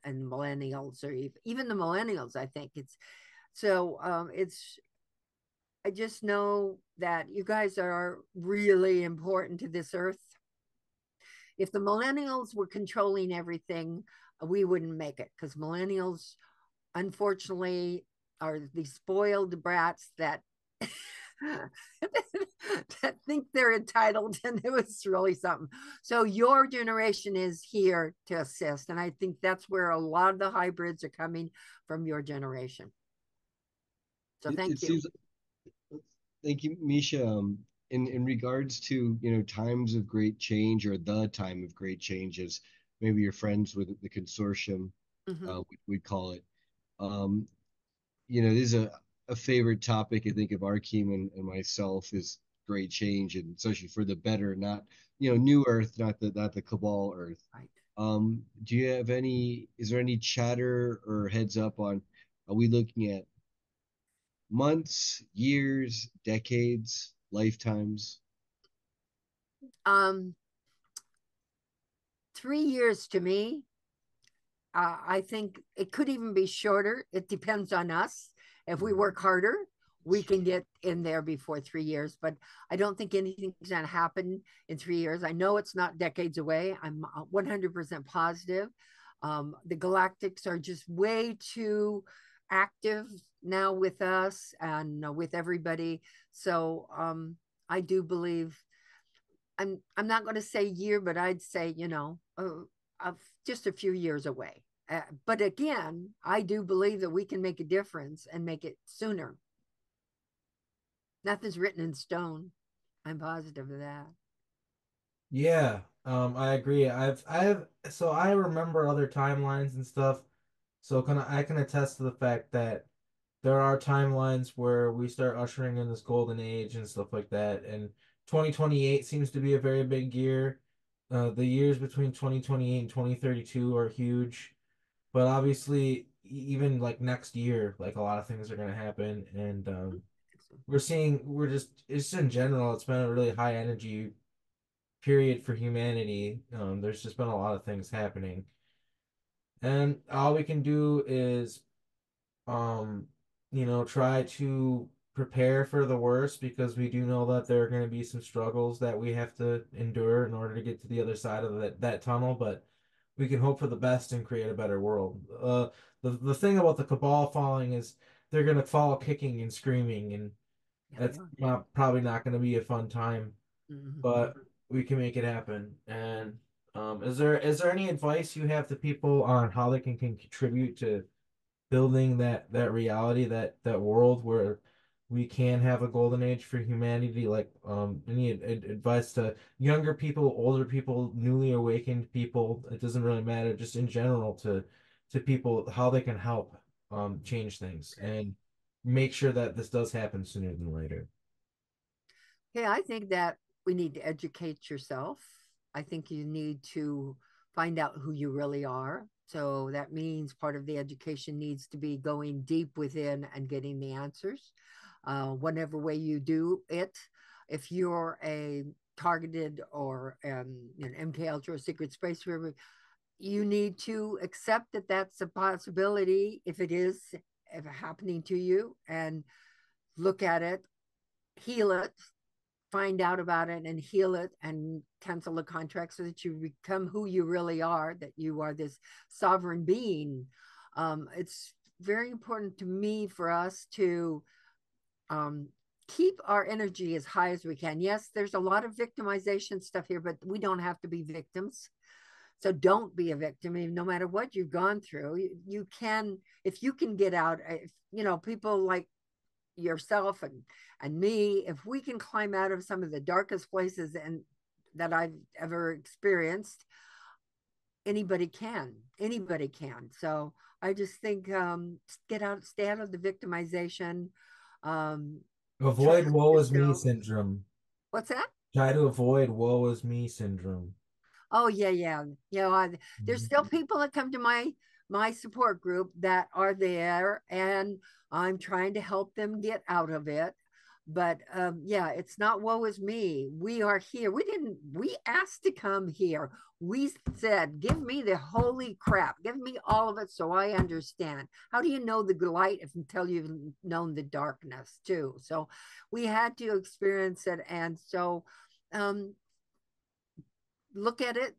and millennials, or even the millennials. I think it's so. It's I just know that you guys are really important to this earth. If the millennials were controlling everything, we wouldn't make it, because millennials, unfortunately, are these spoiled brats that that think they're entitled, and it was really something. So your generation is here to assist, and I think that's where a lot of the hybrids are coming from, your generation. So It thank you. seems. Thank you, Miesha. In regards to times of great change, or the time of great change, as maybe you're friends with the consortium, Mm-hmm. we call it. Um, this is a favorite topic, I think, of Arkeem and myself, is great change, and especially for the better, not new Earth, not the Cabal Earth. Right. Do you have any? Is there any chatter or heads up on? Are we looking at months, years, decades, lifetimes? Um, 3 years to me, I think it could even be shorter. It depends on us. If we work harder, we can get in there before 3 years, but I don't think anything's going to happen in 3 years. I know it's not decades away. I'm 100% positive. The galactics are just way too active now with us and with everybody. So I do believe, I'm not going to say year, but I'd say, just a few years away. But again, I do believe that we can make a difference and make it sooner. Nothing's written in stone. I'm positive of that. Yeah, I agree. So I remember other timelines and stuff. So I can attest to the fact that there are timelines where we start ushering in this golden age and stuff like that. And 2028 seems to be a very big year. The years between 2028 and 2032 are huge. But obviously, even like next year, like a lot of things are going to happen. And it's in general, it's been a really high energy period for humanity. There's just been a lot of things happening. And all we can do is um, try to prepare for the worst, because we do know that there are going to be some struggles that we have to endure in order to get to the other side of that tunnel, but we can hope for the best and create a better world. The thing about the Cabal falling is they're going to fall kicking and screaming, and Yeah, they that's are. probably not going to be a fun time, Mhm. but we can make it happen. And is there any advice you have to people on how they can contribute to building that reality, that world where we can have a golden age for humanity? Like any advice to younger people, older people, newly awakened people, it doesn't really matter, just in general, to people, how they can help change things. And make sure that this does happen sooner than later? Yeah, I think that we need to educate yourself. I think you need to find out who you really are. So that means part of the education needs to be going deep within and getting the answers. Whatever way you do it, if you're a targeted or an MK Ultra secret space river, you need to accept that that's a possibility if it is if happening to you, and look at it, heal it, find out about it and heal it and cancel the contract so that you become who you really are, that you are this sovereign being. It's very important to me for us to keep our energy as high as we can. Yes, there's a lot of victimization stuff here, but we don't have to be victims. So don't be a victim. I mean, no matter what you've gone through, you can, if you can get out, if, people like yourself and me, if we can climb out of some of the darkest places and that I've ever experienced, anybody can. So I just think stay out of the victimization. Try Avoid to woe is me yourself. syndrome. What's that? Try to avoid woe is me syndrome. Oh yeah. There's still Mhm. people that come to my support group that are there, and I'm trying to help them get out of it. But yeah, it's not woe is me. We are here. We asked to come here. We said, give me the holy crap. Give me all of it so I understand. How do you know the light until you've known the darkness too? So we had to experience it. And so um, look at it,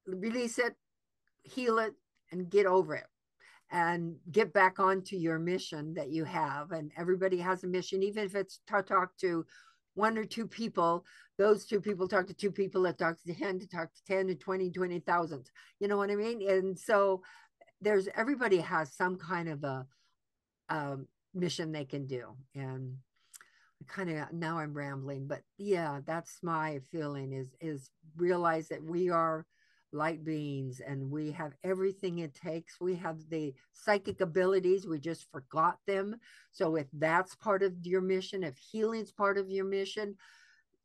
release it, heal it, and get over it and get back onto your mission that you have. And everybody has a mission, even if it's to talk to one or two people. Those two people talk to two people that talk to 10, to talk to 10 to 20, 20,000. You know what I mean? And so everybody has some kind of a mission they can do. And kind of, now I'm rambling, but yeah, that's my feeling is realize that we are light beings and we have everything it takes. We have the psychic abilities, we just forgot them. So if that's part of your mission, if healing's part of your mission,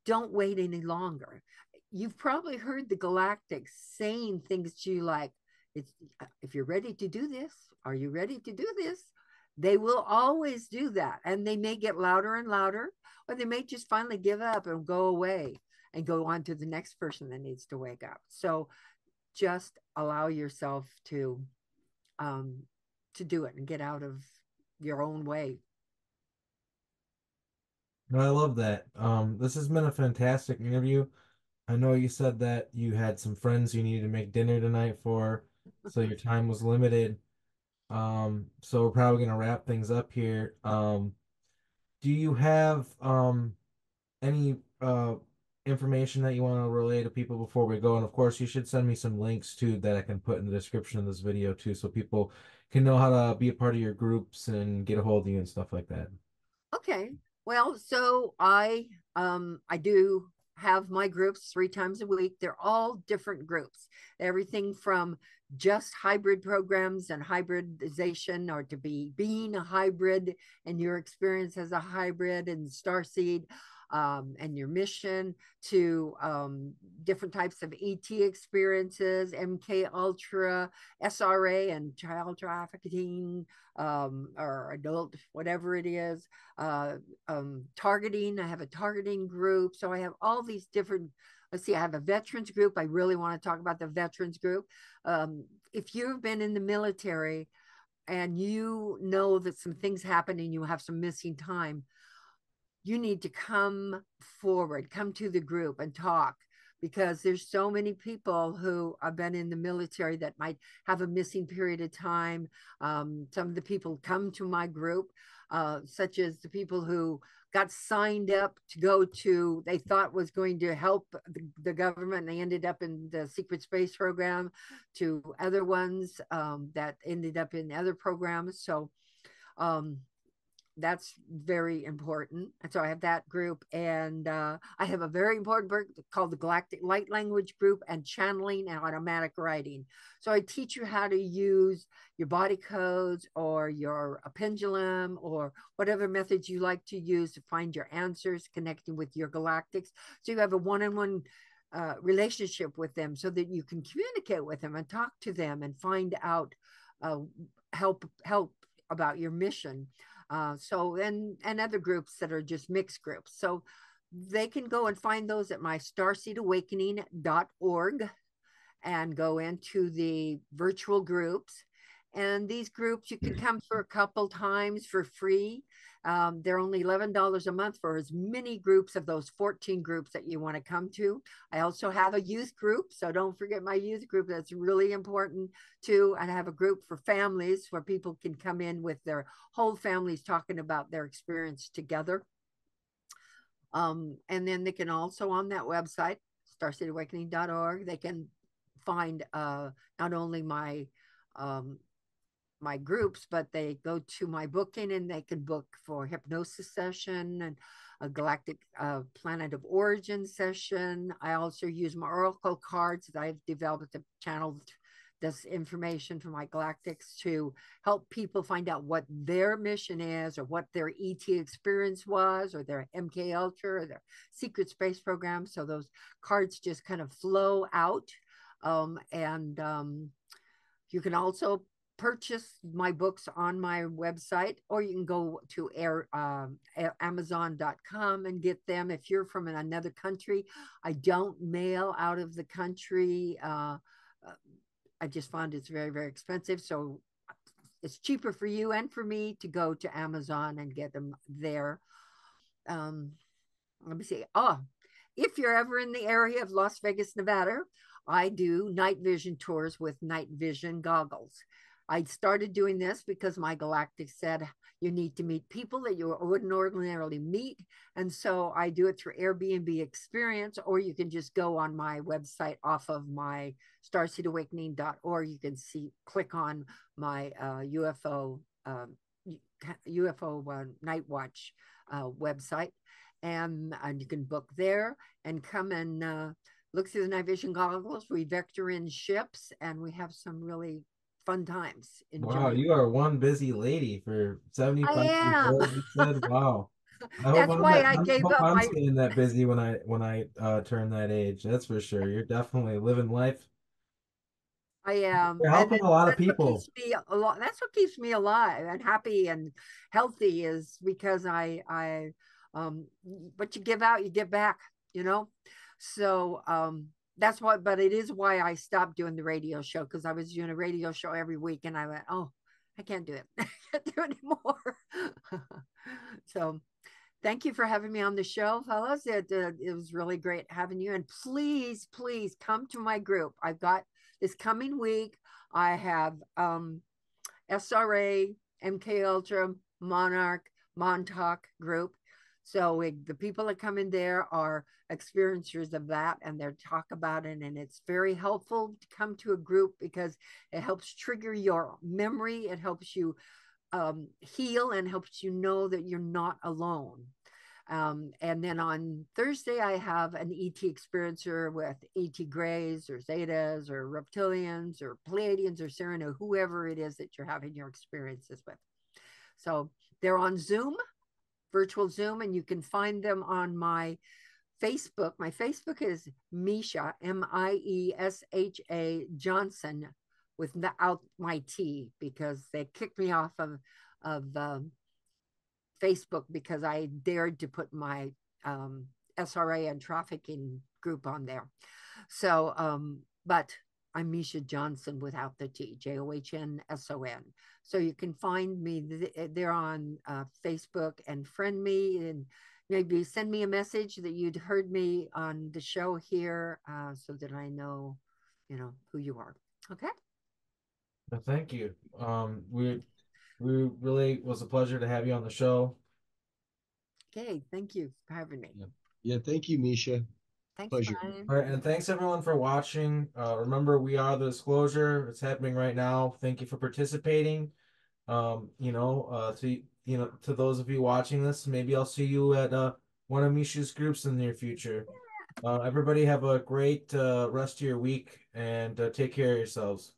don't wait any longer. You've probably heard the galactics saying things to you like, it's, if you're ready to do this, are you ready to do this? They will always do that. And they may get louder and louder, or they may just finally give up and go away and go on to the next person that needs to wake up. So just allow yourself um, to do it and get out of your own way. No, I love that. This has been a fantastic interview. I know you said that you had some friends you needed to make dinner tonight for, so your time was limited. So we're probably gonna wrap things up here. Do you have any information that you want to relay to people before we go? And of course, you should send me some links too that I can put in the description of this video too, so people can know how to be a part of your groups and get a hold of you and stuff like that. Okay. Well, so I do have my groups 3 times a week. They're all different groups. Everything from just hybrid programs and hybridization, or to be being a hybrid and your experience as a hybrid and starseed, and your mission, to different types of ET experiences, MK Ultra, SRA, and child trafficking, or adult, whatever it is, targeting. I have a targeting group. So I have all these different, let's see, I have a veterans group. I really want to talk about the veterans group. If you've been in the military and you know that some things happen and you have some missing time, you need to come forward, come to the group and talk, because there's so many people who have been in the military that might have a missing period of time. Some of the people come to my group, such as the people who got signed up to go to, they thought was going to help the government, and they ended up in the secret space program, to other ones that ended up in other programs. So um, that's very important. And so I have that group, and I have a very important group called the Galactic Light Language Group and Channeling and Automatic Writing. So I teach you how to use your body codes or your pendulum or whatever methods you like to use to find your answers, connecting with your galactics. So you have a one-on-one relationship with them so that you can communicate with them and talk to them and find out help about your mission. And other groups that are just mixed groups. So they can go and find those at my starseedawakening.org and go into the virtual groups. And these groups, you can come for a couple times for free. They're only $11 a month for as many groups of those 14 groups that you want to come to. I also have a youth group, so don't forget my youth group. That's really important too. And I have a group for families where people can come in with their whole families talking about their experience together. And then they can also, on that website, starseedawakening.org, they can find not only my my groups, but they go to my booking and they can book for hypnosis session and a galactic planet of origin session. I also use my oracle cards that I've developed to channel this information from my galactics to help people find out what their mission is or what their ET experience was or their MK Ultra or their secret space program. So those cards just kind of flow out. You can also purchase my books on my website, or you can go to Amazon.com and get them. If you're from another country, I don't mail out of the country. I just found it's very, very expensive. So it's cheaper for you and for me to go to Amazon and get them there. Let me see. If you're ever in the area of Las Vegas, Nevada, I do night vision tours with night vision goggles. I started doing this because my galactic said you need to meet people that you wouldn't ordinarily meet. And so I do it through Airbnb experience, or you can just go on my website off of my starseedawakening.org. You can click on my UFO Night Watch website, and you can book there and come and look through the night vision goggles. We vector in ships, and we have some really fun times. Wow, you are one busy lady for 75 I years am. old. You said, wow. That's why I gave hope up I'm my. staying that busy when I turn that age. That's for sure. You're definitely living life. I am, You're and helping a lot of that's what people. keeps me alive. That's what keeps me alive and happy and healthy is because what you give out, you get back. You know, so that's what. But it is why I stopped doing the radio show, because I was doing a radio show every week, and I went, oh, I can't do it. I can't do it anymore. So thank you for having me on the show, fellas. It was really great having you. And please, please come to my group. I've got this coming week. I have SRA, MK Ultra, Monarch, Montauk group. So the people that come in there are experiencers of that, and they talk about it. And it's very helpful to come to a group because it helps trigger your memory. It helps you heal and helps you know that you're not alone. And then on Thursday, I have an ET experiencer with ET Greys or Zetas or Reptilians or Pleiadians or Serena, whoever it is that you're having your experiences with. So they're on Zoom, virtual Zoom, and you can find them on my Facebook. My Facebook is Miesha, Miesha Johnston, without my T, because they kicked me off of Facebook because I dared to put my SRA and trafficking group on there. So, but I'm Miesha Johnston without the T, JOHNSON. So you can find me there on Facebook and friend me, and maybe send me a message that you'd heard me on the show here, so that I know, who you are. Okay. Well, thank you. We really was a pleasure to have you on the show. Okay, thank you for having me. Yeah, thank you, Miesha. Thanks, Pleasure. Brian. All right, and thanks everyone for watching. Remember, we are the disclosure. It's happening right now. Thank you for participating. to those of you watching this, maybe I'll see you at one of Miesha's groups in the near future. Everybody have a great rest of your week, and take care of yourselves.